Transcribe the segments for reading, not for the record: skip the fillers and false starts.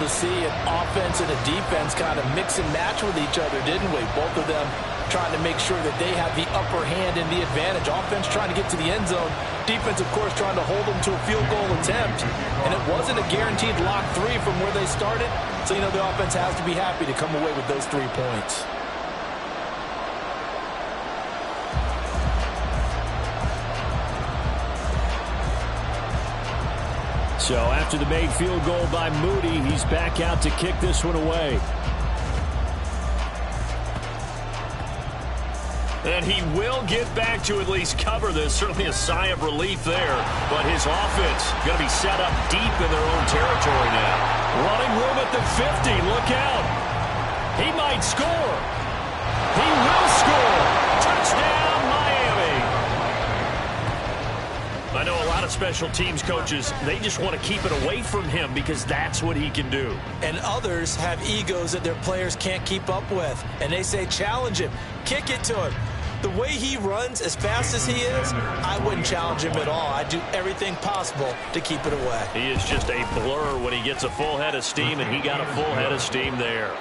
to see an offense and a defense kind of mix and match with each other, didn't we? Both of them trying to make sure that they have the upper hand and the advantage. Offense trying to get to the end zone. Defense, of course, trying to hold them to a field goal attempt. And it wasn't a guaranteed lock 3 from where they started. So, the offense has to be happy to come away with those 3 points. So after the made field goal by Moody, he's back out to kick this one away. And he will get back to at least cover this. Certainly a sigh of relief there. But his offense going to be set up deep in their own territory now. Running room at the 50. Look out. He might score. He will score. Touchdown, Miami. I know a lot of special teams coaches, they just want to keep it away from him because that's what he can do. And others have egos that their players can't keep up with. And they say, challenge him. Kick it to him. The way he runs, as fast as he is, I wouldn't challenge him at all. I'd do everything possible to keep it away. He is just a blur when he gets a full head of steam, and he got a full head of steam there.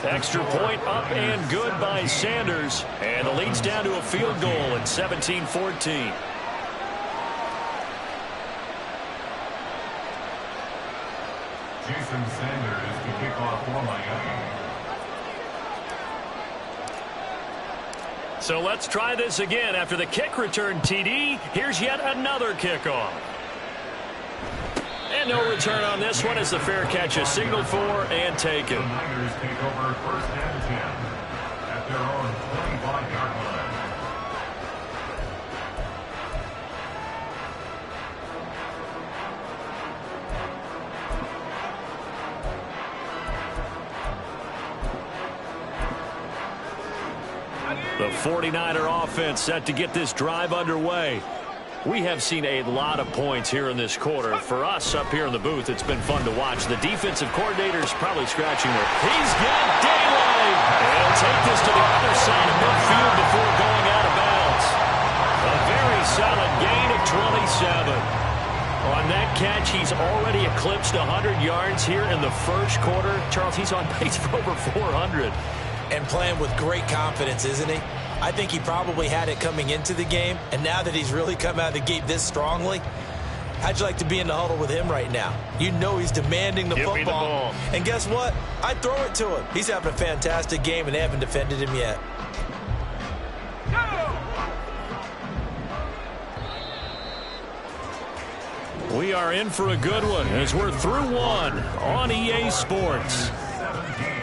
Extra point up and good by Sanders. And the lead's down to a field goal at 17-14. Jason Sanders to kick off for Miami. So let's try this again. After the kick return TD, here's yet another kickoff. And no return on this one as the fair catch is signaled for and taken. The Niners take over first and 10 at their own 25-yard line. The 49er offense set to get this drive underway. We have seen a lot of points here in this quarter. For us up here in the booth, it's been fun to watch. The defensive coordinator's probably scratching their... He's got daylight! He'll take this to the other side of midfield before going out of bounds. A very solid gain of 27. On that catch, he's already eclipsed 100 yards here in the first quarter. Charles, he's on pace for over 400. And playing with great confidence, isn't he? I think he probably had it coming into the game, and now that he's really come out of the gate this strongly, how'd you like to be in the huddle with him right now? You know he's demanding the Give football. me the ball. And guess what? I'd throw it to him. He's having a fantastic game, and they haven't defended him yet. We are in for a good one as we're through one on EA Sports. 17.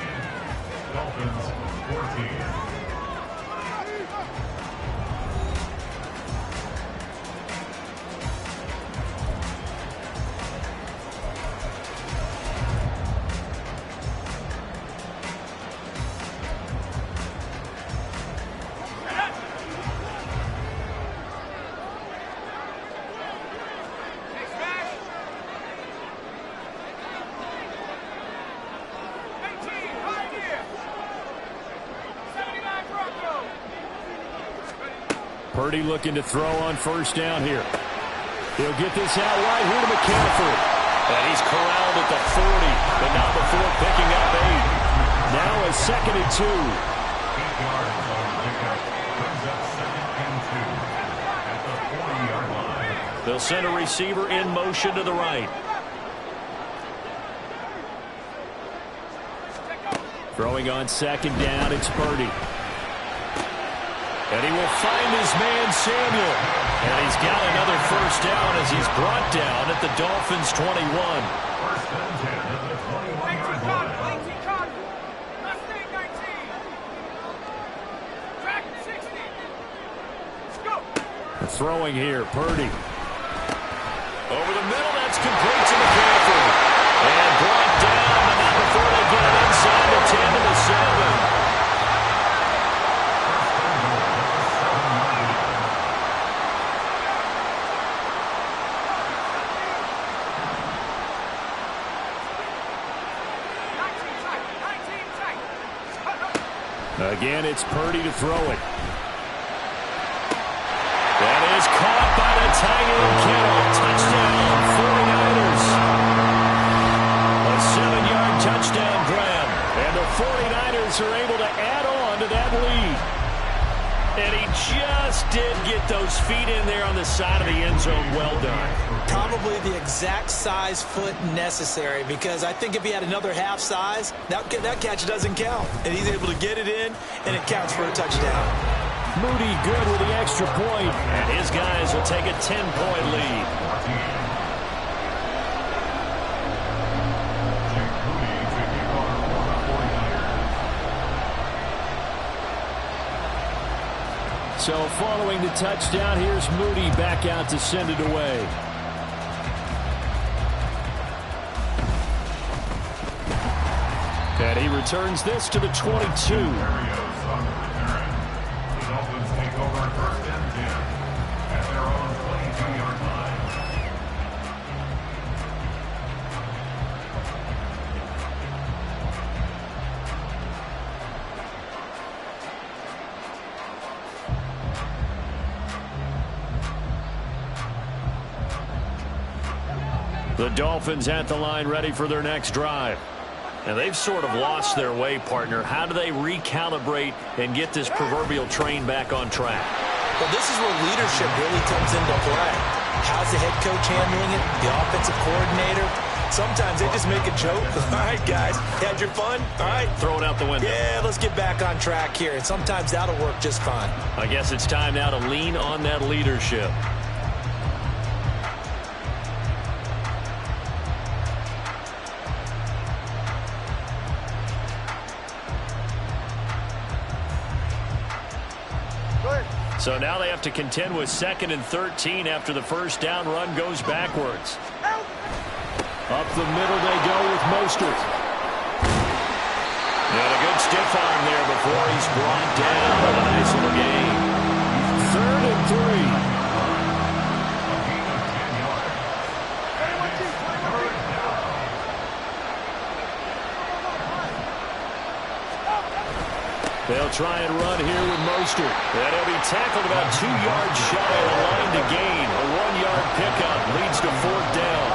Dolphins 14. Purdy looking to throw on first down here. He'll get this out right here to McCaffrey. And he's corralled at the 40, but not before picking up 8. Now a 2nd and 2. 8 yards on the pickup. Brings up 2nd and 2 at the 40-yard line. They'll send a receiver in motion to the right. Throwing on 2nd down, it's Purdy. And he will find his man Samuel. And he's got another first down as he's brought down at the Dolphins' 21. First and 10 at the 21-yard line. Throwing here, Purdy. Over the middle, that's complete to McCaffrey. And brought down, but not before they get it inside the 10 to the 7. Again, it's Purdy to throw it. That is caught by the tight end, Kittle. Touchdown, 49ers. A 7-yard touchdown grab. And the 49ers are able to add on to that lead. And he just did get those feet in there on the side of the end zone. Well done. Probably the exact size foot necessary, because I think if he had another half size, that catch doesn't count. And he's able to get it in, and it counts for a touchdown. Moody good with the extra point. And his guys will take a 10-point lead. So following the touchdown, here's Moody back out to send it away. And he returns this to the 22. The Dolphins at the line ready for their next drive. And they've sort of lost their way, partner. How do they recalibrate and get this proverbial train back on track? Well, this is where leadership really comes into play. How's the head coach handling it? The offensive coordinator? Sometimes they just make a joke. All right, guys, had your fun? All right. Throw it out the window. Yeah, let's get back on track here. And sometimes that'll work just fine. I guess it's time now to lean on that leadership. So now they have to contend with 2nd and 13 after the first down run goes backwards. Up the middle they go with Mostert. And a good stiff arm there before he's brought down. A nice little gain. 3rd and 3. They'll try and run here with Mostert. And he'll be tackled about 2 yards shy of the line to gain. A 1-yard pickup leads to 4th down.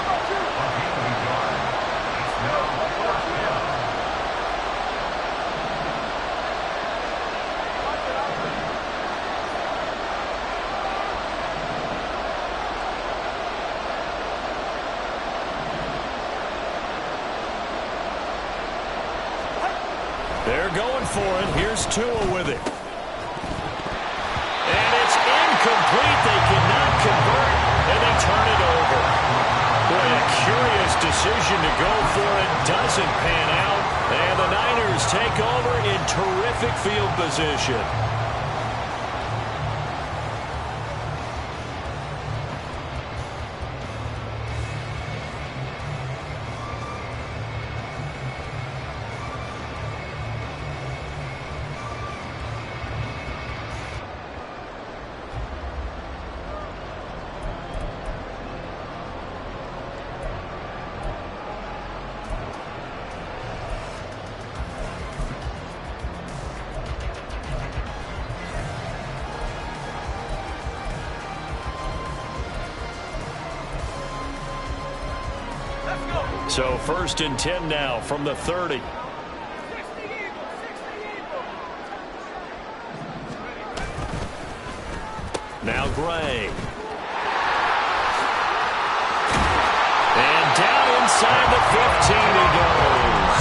They're going for it. Here's Tua with it. And it's incomplete. They cannot convert, and they turn it over. Boy, a curious decision to go for it. Doesn't pan out. And the Niners take over in terrific field position. So 1st and 10 now from the 30. Now Gray. And down inside the 15 he goes.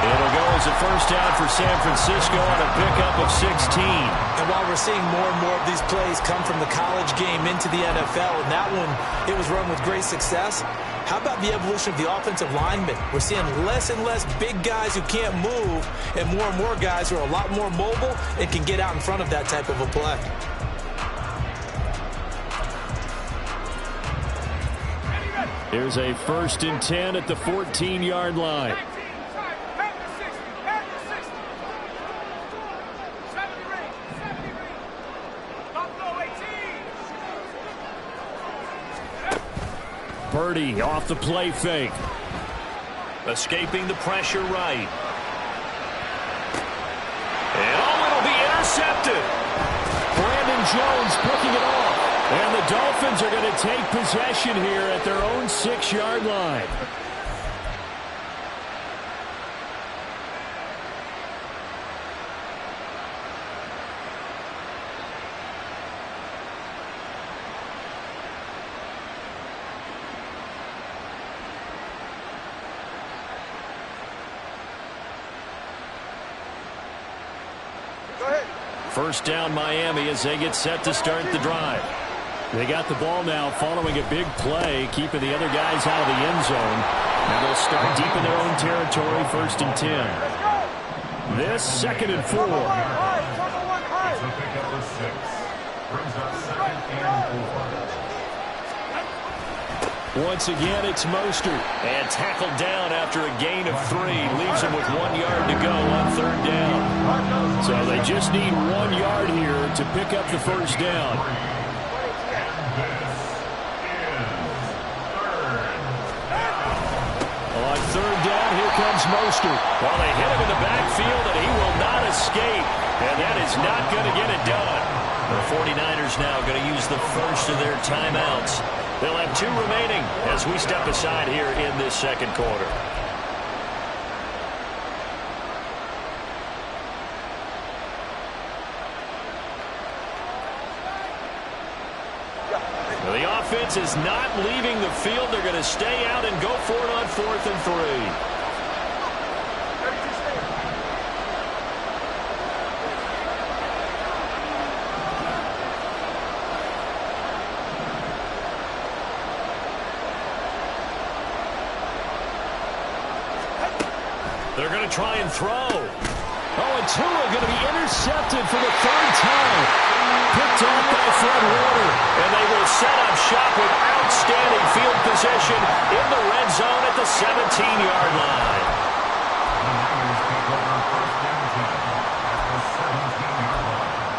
It'll go as a first down for San Francisco on a pickup of 16. And while we're seeing more and more of these plays come from the college game into the NFL, and that one, it was run with great success, how about the evolution of the offensive linemen? We're seeing less and less big guys who can't move and more guys who are a lot more mobile and can get out in front of that type of a play. Here's a 1st and 10 at the 14-yard line. Purdy off the play fake. Escaping the pressure right. And it'll be intercepted. Brandon Jones picking it off. And the Dolphins are going to take possession here at their own 6-yard line. First down Miami as they get set to start the drive. They got the ball now following a big play, keeping the other guys out of the end zone. Now they'll start deep in their own territory, 1st and 10. This 2nd and 4. It's a pickup of 6. Brings up 2nd and 4. Once again, it's Mostert. And tackled down after a gain of 3. Leaves him with 1 yard to go on 3rd down. So they just need 1 yard here to pick up the first down. On 3rd down, here comes Mostert. Well, they hit him in the backfield, and he will not escape. And that is not going to get it done. The 49ers now going to use the first of their timeouts. They'll have 2 remaining as we step aside here in this 2nd quarter. The offense is not leaving the field. They're going to stay out and go for it on 4th and 3. They're going to try and throw. Oh, and Tua going to be intercepted for the 3rd time. Picked off by Fred Warner. And they will set up shop with outstanding field position in the red zone at the 17-yard line. The Niners take over 1st and 10 at the 17-yard line.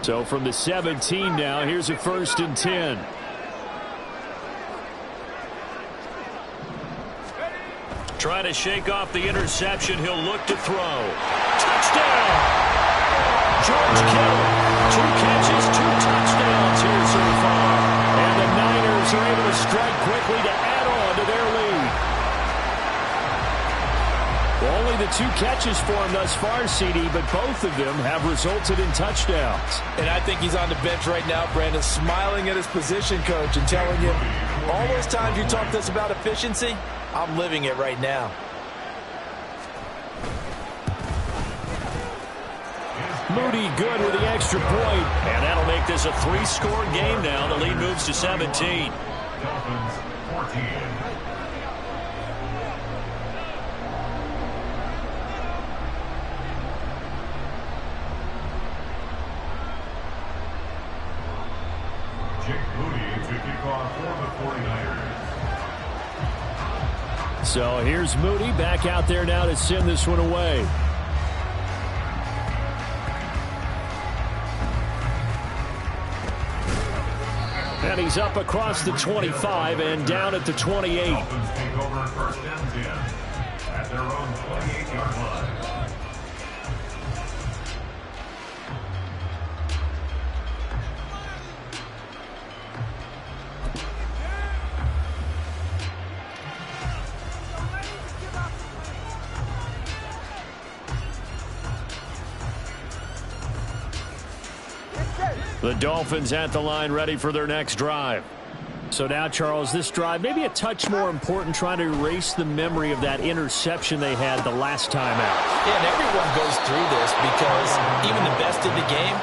So from the 17 now, here's a 1st and 10. Trying to shake off the interception. He'll look to throw. Touchdown! George Kittle. 2 catches, 2 touchdowns here so far. And the Niners are able to strike quickly to add on to their lead. Well, only the 2 catches for him thus far, CD, but both of them have resulted in touchdowns. And I think he's on the bench right now, Brandon, smiling at his position coach and telling him, all those times you talked to us about efficiency, I'm living it right now. Moody good with the extra point. And that'll make this a 3-score game now. The lead moves to 17. Dolphins 14. Jake Moody to kick off for the 49ers. So here's Moody back out there now to send this one away. And he's up across the 25 and down at the 28. Dolphins take over 1st and 10 at their own 28-yard line. The Dolphins at the line ready for their next drive. So now, Charles, this drive maybe a touch more important, trying to erase the memory of that interception they had the last time out. Yeah, and everyone goes through this because even the best in the game,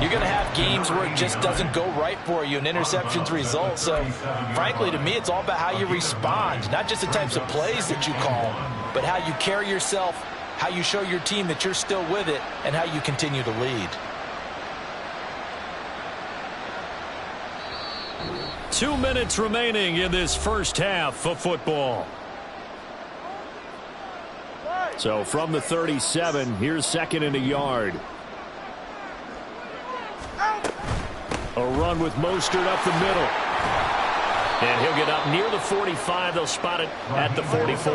you're going to have games where it just doesn't go right for you and interceptions result. So, frankly, to me, it's all about how you respond, not just the types of plays that you call, but how you carry yourself, how you show your team that you're still with it, and how you continue to lead. 2 minutes remaining in this first half of football. So from the 37, here's 2nd and a yard. A run with Mostert up the middle. And he'll get up near the 45. They'll spot it at the 44.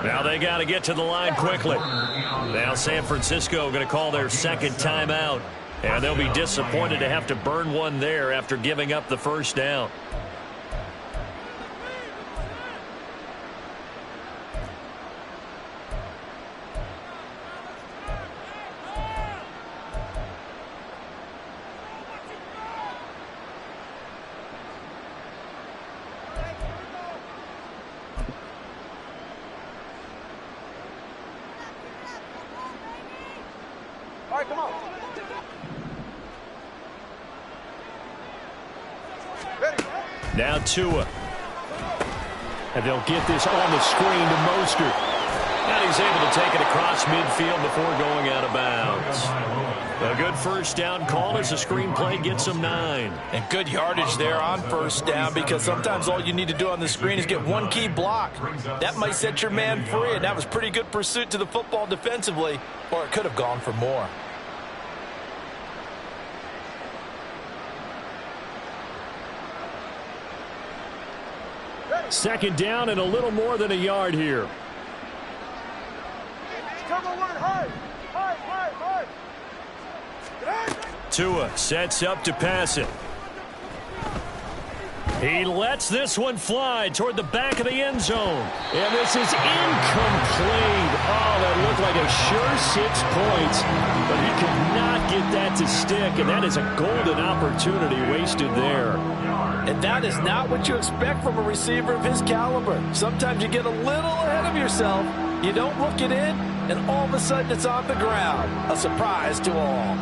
Now they got to get to the line quickly. Now San Francisco going to call their 2nd timeout. And they'll be disappointed to have to burn one there after giving up the first down. All right, come on. Ready. Now Tua. And they'll get this on the screen to Mostert. And he's able to take it across midfield before going out of bounds. A good first down call as the screen play gets him 9. And good yardage there on first down, because sometimes all you need to do on the screen is get one key block. That might set your man free, and that was pretty good pursuit to the football defensively, or it could have gone for more. Second down and a little more than a yard here. Tua sets up to pass it. He lets this one fly toward the back of the end zone. And this is incomplete. Oh, that looked like a sure 6 points. But he could not get that to stick, and that is a golden opportunity wasted there. And that is not what you expect from a receiver of his caliber. Sometimes you get a little ahead of yourself. You don't look it in, and all of a sudden it's on the ground. A surprise to all.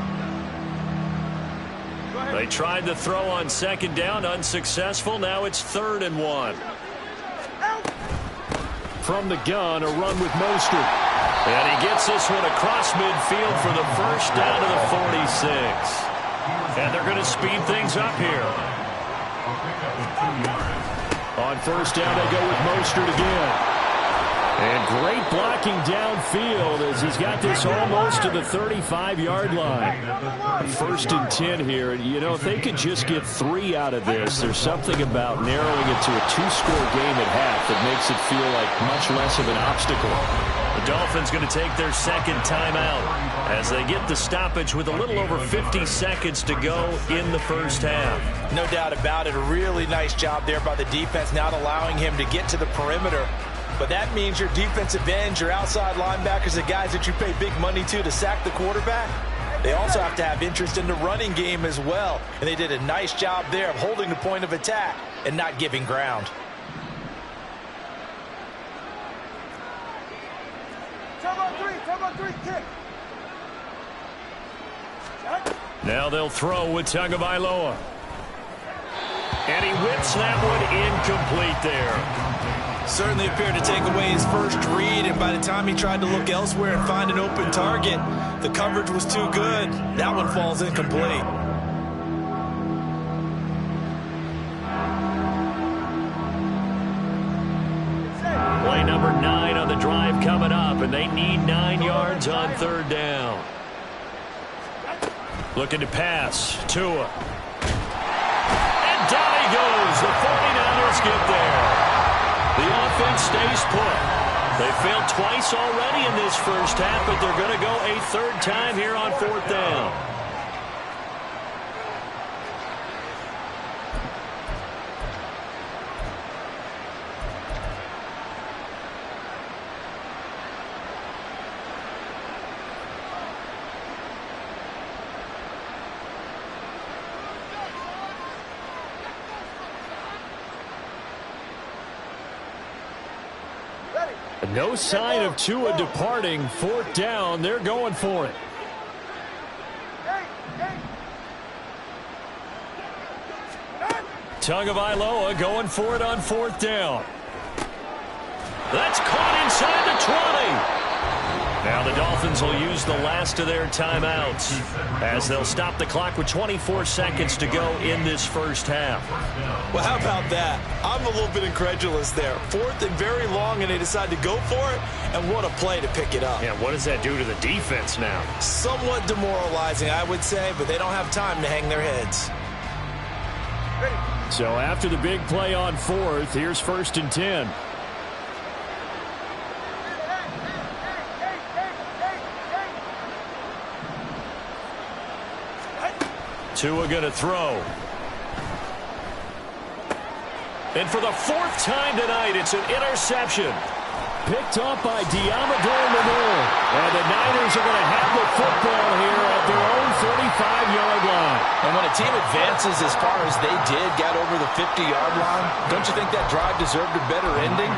They tried to throw on second down, unsuccessful. Now it's 3rd and 1. From the gun, a run with Mostert. And he gets this one across midfield for the first down to the 46. And they're going to speed things up here. On first down, they go with Mostert again. And great blocking downfield as he's got this almost to the 35-yard line. 1st and 10 here. You know, if they could just get 3 out of this, there's something about narrowing it to a 2-score game at half that makes it feel like much less of an obstacle. The Dolphins going to take their second timeout as they get the stoppage with a little over 50 seconds to go in the first half. No doubt about it. A really nice job there by the defense, not allowing him to get to the perimeter. But that means your defensive ends, your outside linebackers, the guys that you pay big money to sack the quarterback, they also have to have interest in the running game as well. And they did a nice job there of holding the point of attack and not giving ground. Turbo 3, kick. Now they'll throw with Tagovailoa. And he whips that one incomplete there. Certainly appeared to take away his first read, and by the time he tried to look elsewhere and find an open target, the coverage was too good. That one falls incomplete. Play number 9 on the drive coming up, and they need 9 yards on 3rd down. Looking to pass. Tua. And down he goes. The 49ers get there. The offense stays put. They failed twice already in this first half, but they're going to go a 3rd time here on 4th down. No sign of Tua departing. 4th down. They're going for it. Tagovailoa going for it on 4th down. That's caught inside the 20. Now the Dolphins will use the last of their timeouts as they'll stop the clock with 24 seconds to go in this first half. Well, how about that? I'm a little bit incredulous there. 4th and very long, and they decide to go for it, and what a play to pick it up. Yeah, what does that do to the defense now? Somewhat demoralizing, I would say, but they don't have time to hang their heads. So after the big play on 4th, here's 1st and 10. Tua going to throw. And for the 4th time tonight, it's an interception. Picked up by Deommodore Lenoir. And the Niners are going to have the football here at their own 45-yard line. And when a team advances as far as they did, got over the 50-yard line, don't you think that drive deserved a better ending?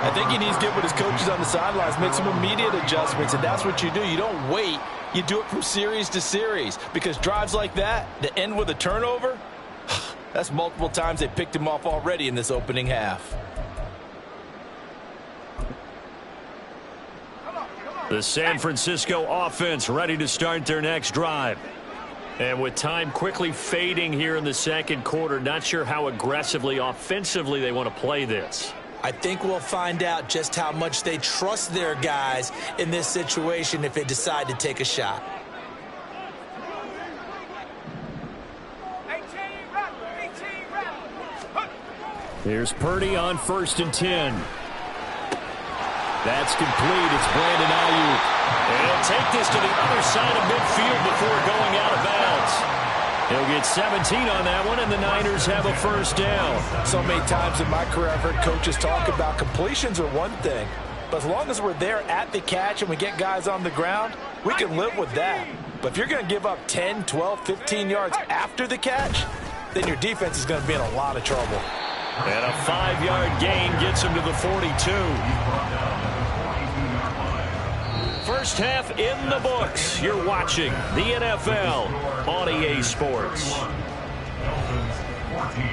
I think he needs to get with his coaches on the sidelines, make some immediate adjustments, and that's what you do. You don't wait You do it from series to series, because drives like that end with a turnover, that's multiple times they picked him off already in this opening half. The San Francisco offense ready to start their next drive. And with time quickly fading here in the second quarter, not sure how aggressively, offensively they want to play this. I think we'll find out just how much they trust their guys in this situation if they decide to take a shot. Here's Purdy on 1st and 10. That's complete. It's Brandon Ayuk. And he'll take this to the other side of midfield before going out of bounds. He'll get 17 on that one, and the Niners have a first down. So many times in my career I've heard coaches talk about completions are one thing, but as long as we're there at the catch and we get guys on the ground, we can live with that. But if you're going to give up 10, 12, 15 yards after the catch, then your defense is going to be in a lot of trouble. And a 5-yard gain gets him to the 42. First half in the books. You're watching the NFL on EA Sports. Dolphins 14.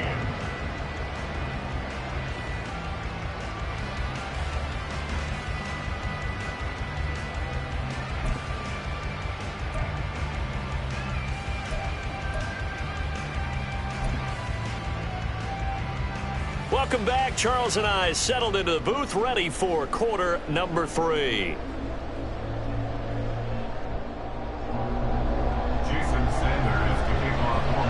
Welcome back. Charles and I settled into the booth, ready for quarter number 3. Jason Sanders to kick off for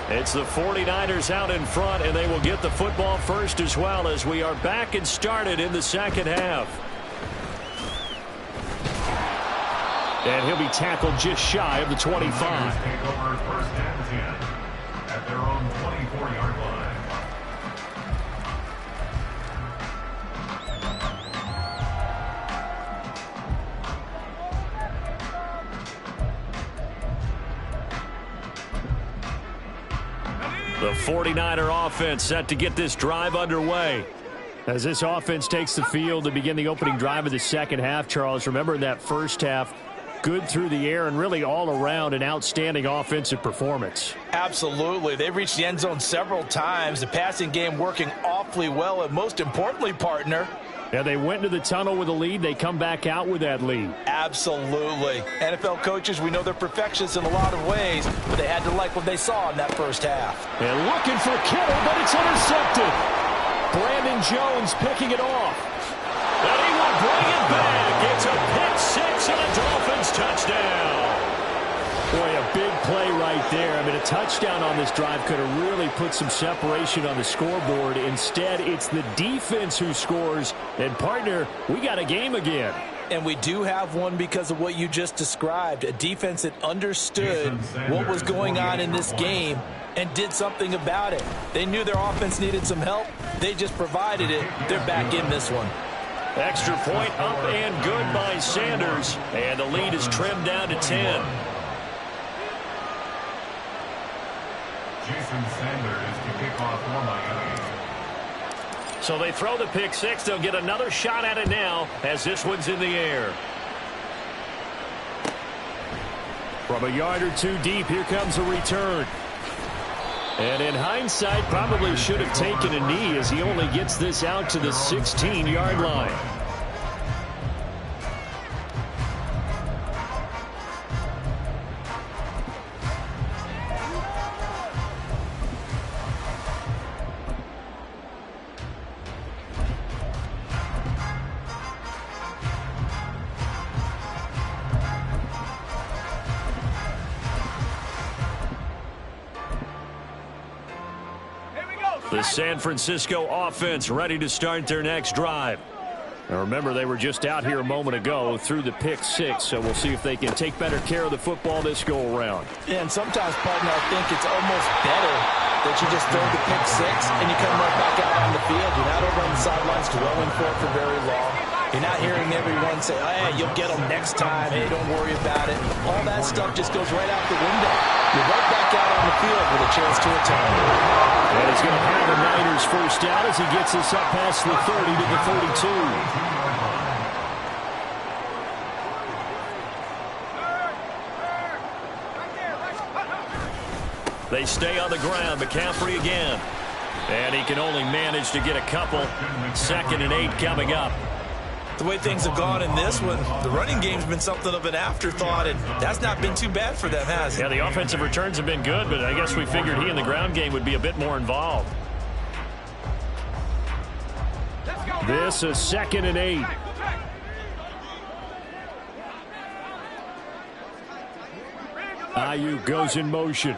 Miami. It's the 49ers out in front, and they will get the football first as well, as we are back and started in the second half. And he'll be tackled just shy of the 25. Niners take over 1st and 10 at their own 24-yard line. The 49er offense set to get this drive underway. As this offense takes the field to begin the opening drive of the second half, Charles, remember in that first half, good through the air and really all around an outstanding offensive performance. Absolutely. They reached the end zone several times. The passing game working awfully well, and most importantly, partner, Yeah, they went into the tunnel with a lead. They come back out with that lead. absolutely. NFL coaches, we know they're perfectionists in a lot of ways, but they had to like what they saw in that first half. And looking for Kittle, but it's intercepted. Brandon Jones picking it off. And he will bring it back. It's a pick six and a Dolphins touchdown. Boy, a big play right there. I mean, a touchdown on this drive could have really put some separation on the scoreboard. Instead, it's the defense who scores. And, partner, we got a game again. And we do have one because of what you just described, a defense that understood what was going on in this game and did something about it. They knew their offense needed some help. They just provided it. They're back in this one. Extra point up and good by Sanders. And the lead is trimmed down to 10. Jason Sanders to kick off for Miami. So they throw the pick six. They'll get another shot at it now as this one's in the air. From a yard or two deep, here comes a return. And in hindsight, probably should have taken a knee as he only gets this out to the 16-yard line. The San Francisco offense ready to start their next drive. Now remember, they were just out here a moment ago through the pick six, so we'll see if they can take better care of the football this go-around. Yeah, and sometimes, partner, I think it's almost better that you just throw the pick six and you come right back out on the field. You're not over on the sidelines dwelling for it for very long. You're not hearing everyone say, oh, hey, you'll get them next time. Hey, don't worry about it. All that stuff just goes right out the window. You're right back out on the field with a chance to return. And he's going to have the Niners first down as he gets this up past the 30 to the 32. They stay on the ground. McCaffrey again. And he can only manage to get a couple. 2nd and 8 coming up. The way things have gone in this one, the running game's been something of an afterthought, and that's not been too bad for them, has it? Yeah, the offensive returns have been good, but I guess we figured he in the ground game would be a bit more involved. This is 2nd and 8. Ayuk goes in motion.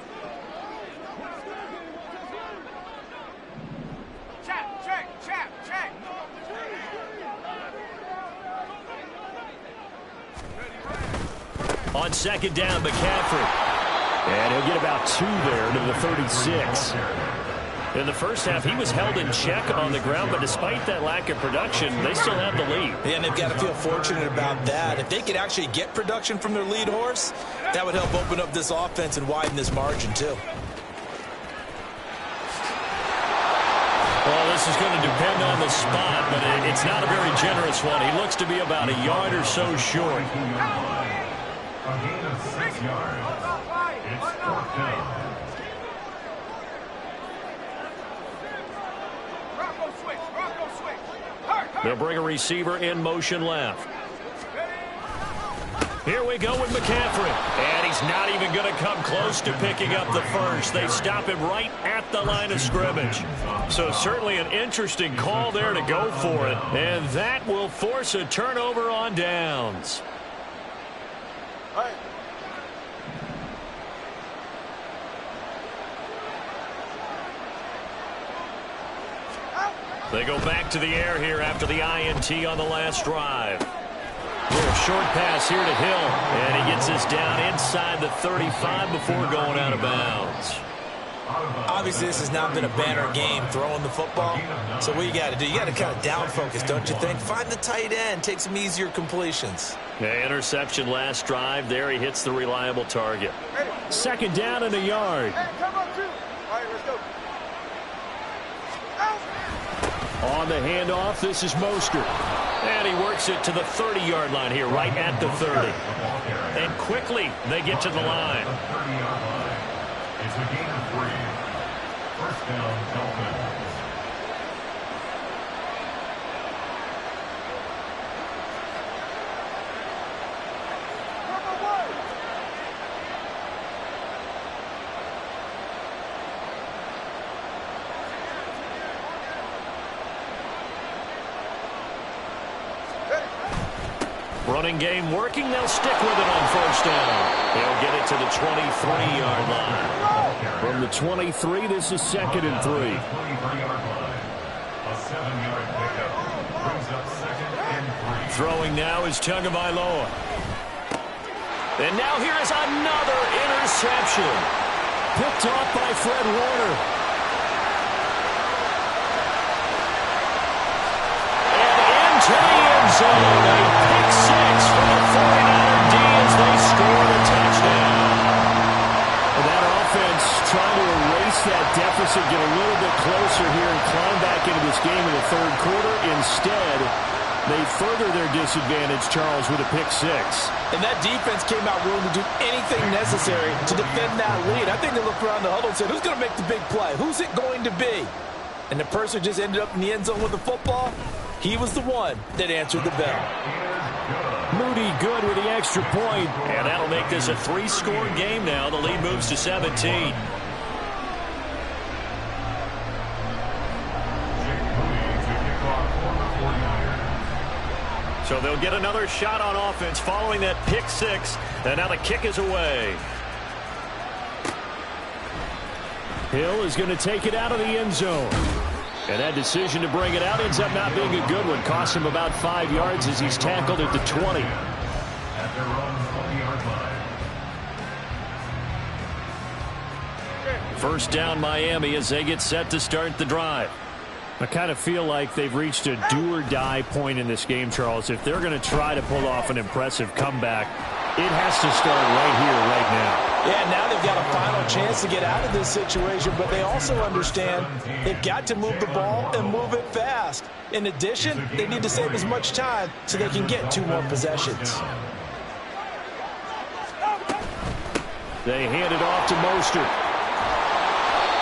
On 2nd down, McCaffrey. And he'll get about 2 there to the 36. In the first half, he was held in check on the ground, but despite that lack of production, they still have the lead. Yeah, and they've got to feel fortunate about that. If they could actually get production from their lead horse, that would help open up this offense and widen this margin, too. Well, this is going to depend on the spot, but it's not a very generous one. He looks to be about a yard or so short. A gain of 6 yards. It's 4th down. They'll bring a receiver in motion left. Here we go with McCaffrey. And he's not even going to come close to picking up the first. They stop him right at the line of scrimmage. So certainly an interesting call there to go for it. And that will force a turnover on downs. They go back to the air here after the INT on the last drive. A short pass here to Hill, and he gets this down inside the 35 before going out of bounds. Obviously, this has not been a banner game throwing the football. So what you got to do, you got to kind of down focus, don't you think? Find the tight end, take some easier completions. Yeah, interception last drive. There he hits the reliable target. 2nd down and a yard. On the handoff, this is Mostert. And he works it to the 30-yard line here, right at the 30. And quickly, they get to the line. The 30-yard line. It's a gain of 3. 1st down, Dolphins. Running game working. They'll stick with it on 1st down. They'll get it to the 23-yard line. From the 23, this is 2nd and 3. 23-yard line. A 7-yard pickup. Brings up 2nd and 3. Throwing now is Tagovailoa. And now here is another interception. Picked off by Fred Warner. And into the end zone. A pick 6 for the 49er D as they score the touchdown. That offense trying to erase that deficit, get a little bit closer here and climb back into this game in the 3rd quarter. Instead, they further their disadvantage, Charles, with a pick 6. And that defense came out willing to do anything necessary to defend that lead. I think they looked around the huddle and said, who's going to make the big play? Who's it going to be? And the person just ended up in the end zone with the football. He was the one that answered the bell. Moody good with the extra point. And that'll make this a 3-score game now. The lead moves to 17. So they'll get another shot on offense following that pick 6. And now the kick is away. Hill is going to take it out of the end zone. And that decision to bring it out ends up not being a good one. Costs him about 5 yards as he's tackled at the 20. At their own 20-yard line. First down Miami as they get set to start the drive. I kind of feel like they've reached a do-or-die point in this game, Charles. If they're going to try to pull off an impressive comeback, it has to start right here, right now. Yeah, now they've got a final chance to get out of this situation, but they also understand they've got to move the ball and move it fast. In addition, they need to save as much time so they can get 2 more possessions. They hand it off to Mostert.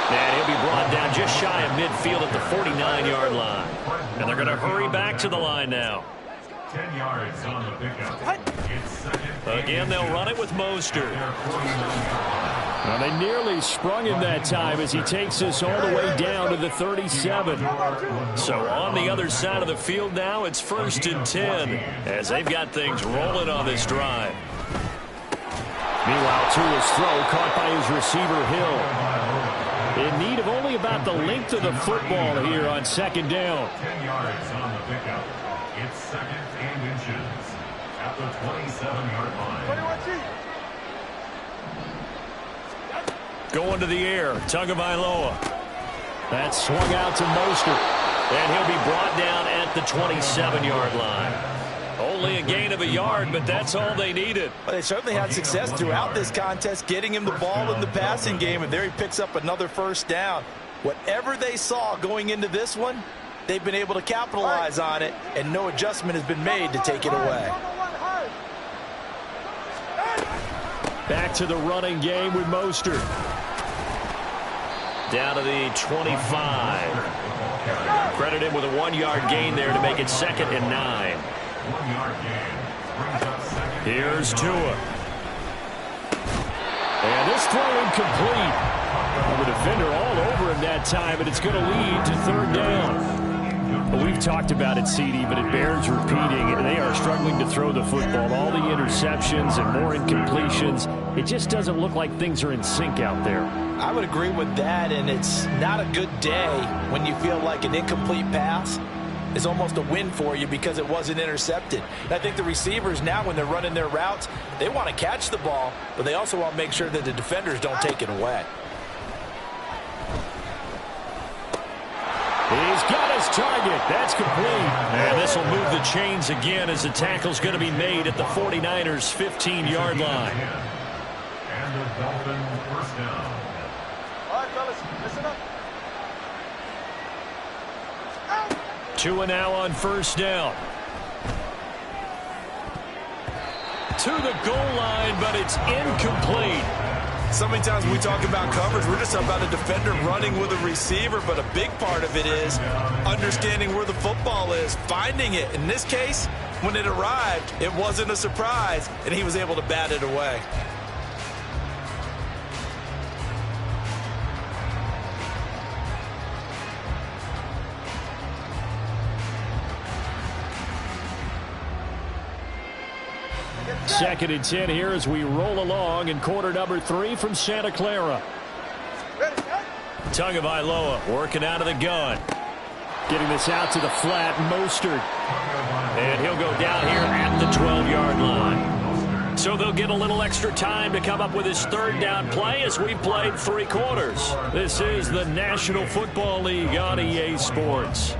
And he'll be brought down just shy of midfield at the 49-yard line. And they're going to hurry back to the line now. 10 yards on the pickup. It's second. Again, they'll run it with Mostert. Well, they nearly sprung him that time as he takes us all the way down to the 37. So on the other side of the field now, it's 1st and 10 as they've got things rolling on this drive. Meanwhile, Tua's throw caught by his receiver, Hill. In need of only about the length of the football here on 2nd down. 10 yards on the pickup. It's 2nd and inches at the 27-yard line. 21G. Going to the air, Tagovailoa. That's swung out to Mostert. And he'll be brought down at the 27-yard line. Only a gain of a yard, but that's all they needed. Well, they certainly had success throughout this contest, getting him the ball in the passing game, and there he picks up another 1st down. Whatever they saw going into this one, they've been able to capitalize on it, and no adjustment has been made to take it away. Back to the running game with Mostert. Down to the 25. Credit him with a 1-yard gain there to make it 2nd and 9. 1-yard gain brings up second. Here's Tua. And this throw incomplete. Well, the defender all over him that time, and it's going to lead to 3rd down. Well, we've talked about it, CD, but it bears repeating. They are struggling to throw the football. All the interceptions and more incompletions. It just doesn't look like things are in sync out there. I would agree with that, and it's not a good day when you feel like an incomplete pass is almost a win for you because it wasn't intercepted. And I think the receivers now, when they're running their routes, they want to catch the ball, but they also want to make sure that the defenders don't take it away. He's got his target. That's complete. And this will move the chains again as the tackle's going to be made at the 49ers' 15-yard line. And the Dolphins 1st down. All right, fellas, listen up. Tua now on 1st down. To the goal line, but it's incomplete. So many times when we talk about coverage, we're just talking about a defender running with a receiver, but a big part of it is understanding where the football is, finding it. In this case, when it arrived, it wasn't a surprise, and he was able to bat it away. Second and 10 here as we roll along in quarter number 3 from Santa Clara. Tagovailoa working out of the gun. Getting this out to the flat, Mostert. And he'll go down here at the 12-yard line. So they'll get a little extra time to come up with his 3rd down play as we've played 3 quarters. This is the National Football League on EA Sports.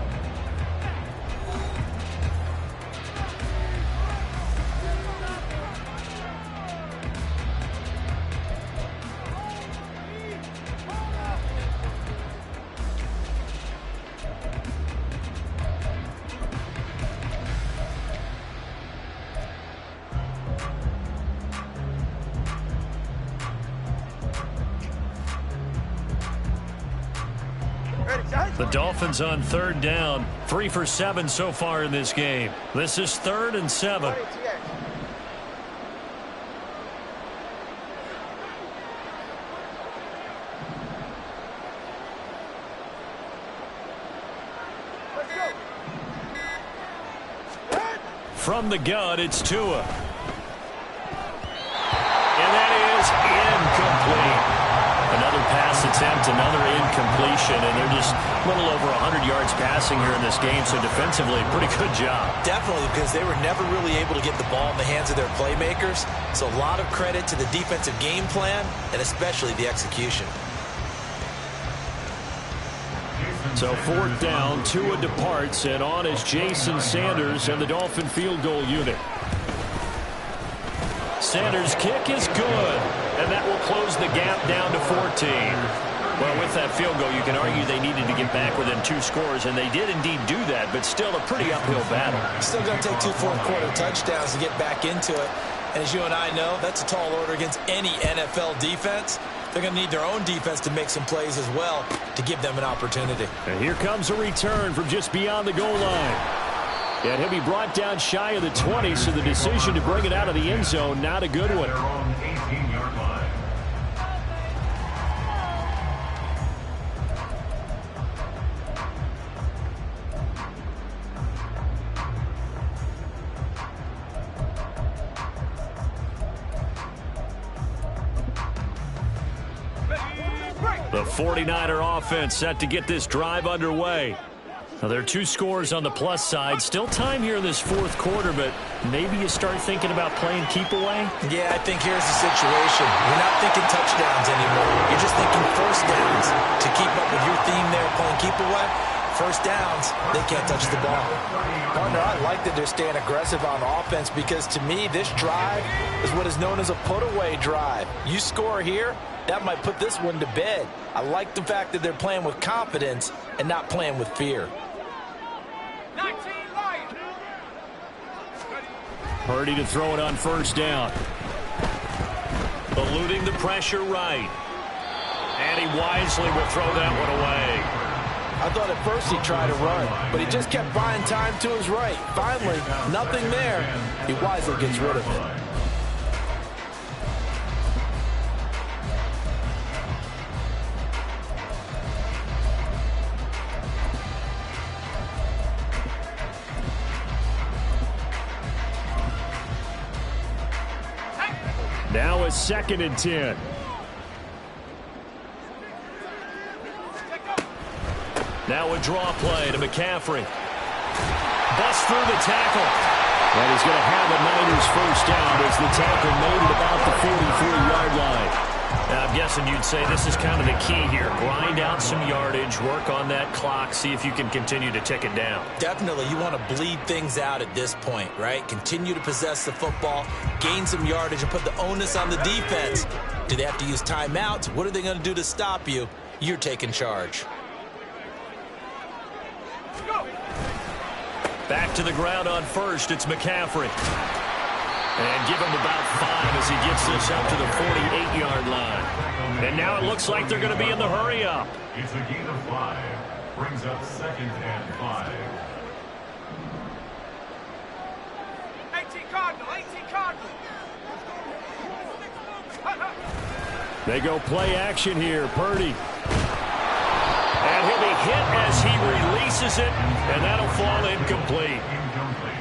The Dolphins on 3rd down, 3 for 7 so far in this game. This is 3rd and 7. From the gun, it's Tua. And that is incomplete. Another pass attempt, another incompletion, and they're just a little over 100 yards passing here in this game, so defensively, pretty good job. Definitely, because they were never really able to get the ball in the hands of their playmakers, so a lot of credit to the defensive game plan, and especially the execution. So 4th down, Tua departs, and on is Jason Sanders and the Dolphin field goal unit. Sanders' kick is good, and that will close the gap down to 14. Well, with that field goal, you can argue they needed to get back within 2 scores, and they did indeed do that, but still a pretty uphill battle. Still going to take 2 fourth-quarter touchdowns to get back into it. And as you and I know, that's a tall order against any NFL defense. they're going to need their own defense to make some plays as well to give them an opportunity. And here comes a return from just beyond the goal line. And he'll be brought down shy of the 20, so the decision to bring it out of the end zone, not a good one. They're on the 18-yard line. The 49er offense set to get this drive underway. Now, there are 2 scores on the plus side. Still time here in this fourth quarter, but maybe you start thinking about playing keep away? Yeah, I think here's the situation. You're not thinking touchdowns anymore. You're just thinking first downs. To keep up with your theme there, playing keep away, first downs, they can't touch the ball. Partner, I like that they're staying aggressive on offense because to me, this drive is what is known as a put-away drive. You score here, that might put this one to bed. I like the fact that they're playing with confidence and not playing with fear. Purdy to throw it on first down. Eluding the pressure right. And he wisely will throw that one away. I thought at first he tried to run, but he just kept buying time to his right. Finally, nothing there. He wisely gets rid of it. Now a 2nd and 10. Now a draw play to McCaffrey. Busts through the tackle. And he's going to have a Niners first down as the tackle made it about the 43-yard line. Now, I'm guessing you'd say this is kind of the key here. Grind out some yardage, work on that clock, see if you can continue to tick it down. Definitely, you want to bleed things out at this point, right? Continue to possess the football, gain some yardage, and put the onus on the defense. Do they have to use timeouts? What are they going to do to stop you? You're taking charge. Back to the ground on first, it's McCaffrey. And give him about 5 as he gets this up to the 48-yard line. And now it looks like they're going to be in the hurry-up. It's a gain of 5. Brings up 2nd and 5. 18 Cardinal, 18 Cardinal. They go play action here, Purdy. And he'll be hit as he releases it, and that'll fall incomplete.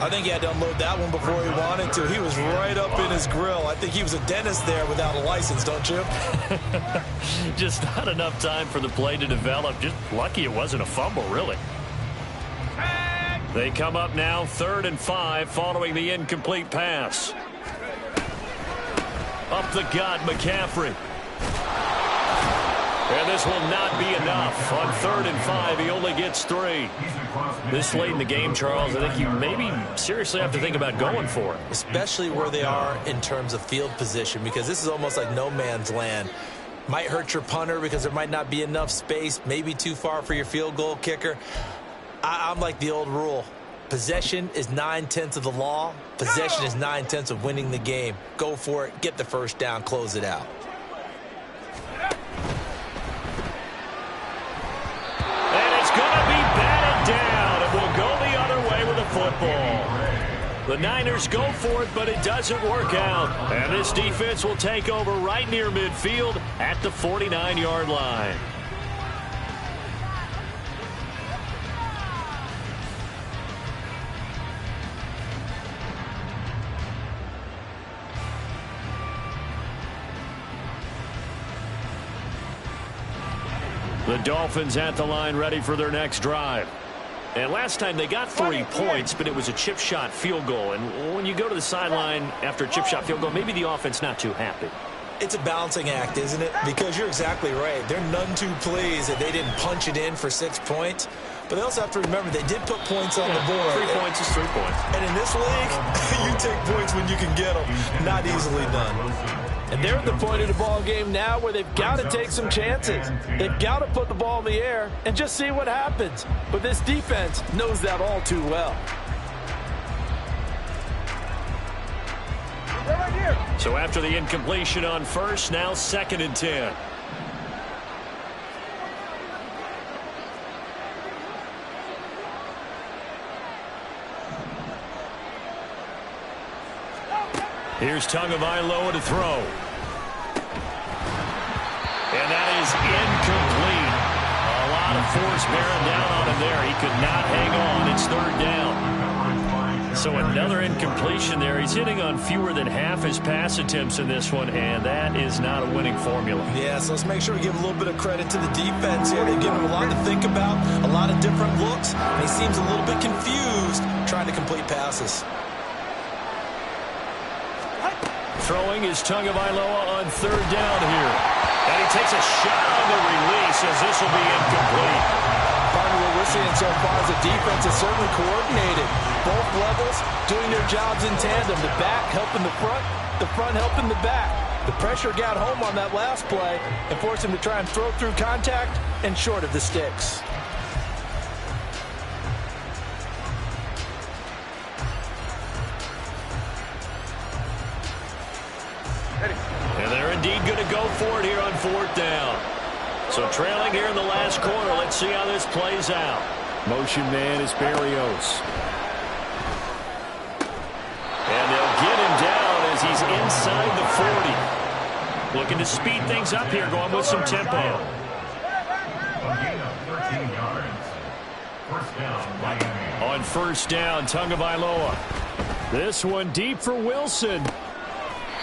I think he had to unload that one before he wanted to. He was right up in his grill. I think he was a dentist there without a license, don't you? Just not enough time for the play to develop. Just lucky it wasn't a fumble, really. They come up now 3rd and 5 following the incomplete pass. Up the gut, McCaffrey. And this will not be enough. On 3rd and 5, he only gets 3. This late in the game, Charles, I think you maybe seriously have to think about going for it. Especially where they are in terms of field position, because this is almost like no man's land. Might hurt your punter because there might not be enough space, maybe too far for your field goal kicker. I'm like the old rule. Possession is 9/10 of the law. Possession is 9/10 of winning the game. Go for it. Get the first down. Close it out. Down, and we'll go the other way with the football. The Niners go for it, but it doesn't work out. And this defense will take over right near midfield at the 49-yard line. The Dolphins at the line ready for their next drive. And last time they got 3 points, but it was a chip shot field goal. And when you go to the sideline after a chip shot field goal, maybe the offense not too happy. It's a balancing act, isn't it? Because you're exactly right. They're none too pleased that they didn't punch it in for 6 points. But they also have to remember they did put points on the board. 3 points is 3 points. And in this league, you take points when you can get them. Not easily done. And they're at the point of the ball game now where they've got to take some chances. They've got to put the ball in the air and just see what happens. But this defense knows that all too well. So after the incompletion on first, now 2nd and 10. Here's Tagovailoa to throw. And that is incomplete. A lot of force bearing down on him there. He could not hang on. It's third down. So another incompletion there. He's hitting on fewer than half his pass attempts in this one, and that is not a winning formula. Yeah, so let's make sure we give a little bit of credit to the defense here. They've given him a lot to think about, a lot of different looks, and he seems a little bit confused trying to complete passes. Throwing is Tagovailoa on third down here. And he takes a shot on the release as this will be incomplete. Partner, what we're seeing so far is the defense is certainly coordinated. Both levels doing their jobs in tandem. The back helping the front helping the back. The pressure got home on that last play and forced him to try and throw through contact and short of the sticks. And they're indeed going to go for it here on fourth down. So trailing here in the last quarter. Let's see how this plays out. Motion man is Berrios. And they'll get him down as he's inside the 40. Looking to speed things up here, going with some tempo. A gain of 13 yards. First down, Miami. On first down, Tagovailoa. This one deep for Wilson.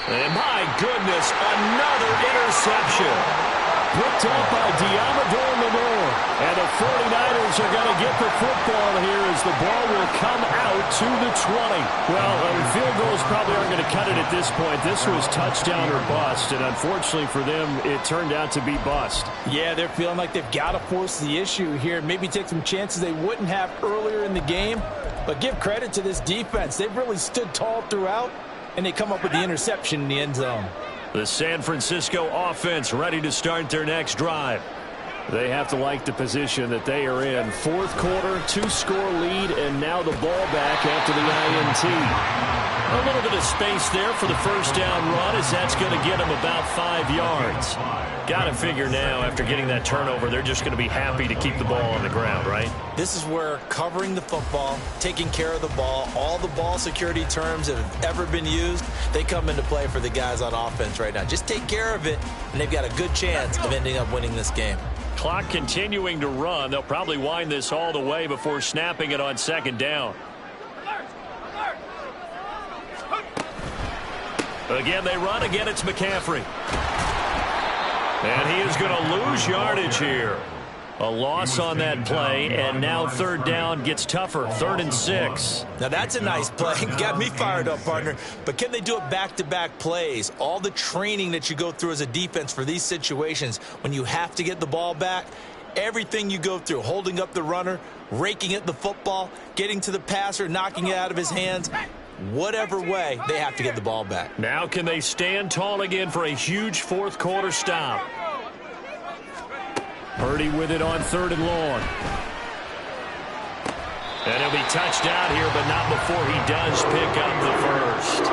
And my goodness, another interception. Picked up by Diamador Lenore. And the 49ers are going to get the football here as the ball will come out to the 20. Well, field goals probably aren't going to cut it at this point. This was touchdown or bust, and unfortunately for them, it turned out to be bust. Yeah, they're feeling like they've got to force the issue here. Maybe take some chances they wouldn't have earlier in the game. But give credit to this defense. They've really stood tall throughout, and they come up with the interception in the end zone. The San Francisco offense ready to start their next drive. They have to like the position that they are in. Fourth quarter, 2-score lead, and now the ball back after the INT. A little bit of space there for the first down run as that's going to get them about 5 yards. Got to figure now after getting that turnover, they're just going to be happy to keep the ball on the ground, right? This is where covering the football, taking care of the ball, all the ball security terms that have ever been used, they come into play for the guys on offense right now. Just take care of it, and they've got a good chance of ending up winning this game. Clock continuing to run. They'll probably wind this all the way before snapping it on second down. Again, they run. Again, it's McCaffrey. And he is going to lose yardage here. A loss on that play, and now third down gets tougher. 3rd and 6. Now, that's a nice play. Got me fired up, partner. But can they do it back-to-back plays? All the training that you go through as a defense for these situations, when you have to get the ball back, everything you go through, holding up the runner, raking at the football, getting to the passer, knocking it out of his hands, whatever way, they have to get the ball back. Now can they stand tall again for a huge fourth quarter stop? Purdy with it on 3rd and long. And he'll be touched out here, but not before he does pick up the first.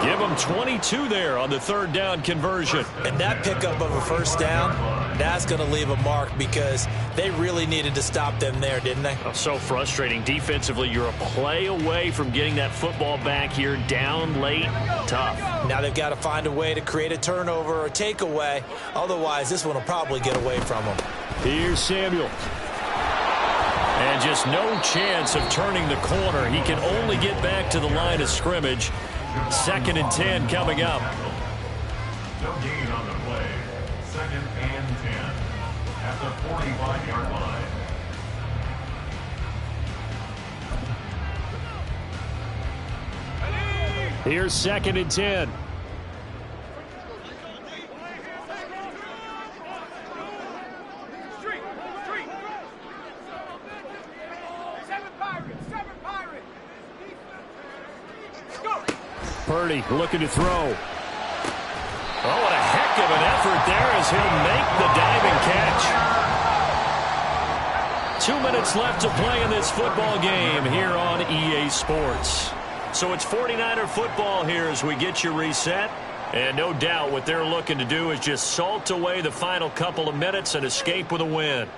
Give him 22 there on the 3rd down conversion. And that pickup of a first down, that's going to leave a mark because they really needed to stop them there, didn't they? Oh, so frustrating. Defensively, you're a play away from getting that football back here, down late, tough. Now they've got to find a way to create a turnover or takeaway. Otherwise, this one will probably get away from them. Here's Samuel. And just no chance of turning the corner. He can only get back to the line of scrimmage. 2nd and 10 coming up. No gain on the play. 2nd and 10 at the 45-yard line. Here's 2nd and 10. Purdy looking to throw. Oh, what a heck of an effort there as he'll make the diving catch. 2 minutes left to play in this football game here on EA Sports. So it's 49er football here as we get you reset. And no doubt what they're looking to do is just salt away the final couple of minutes and escape with a win.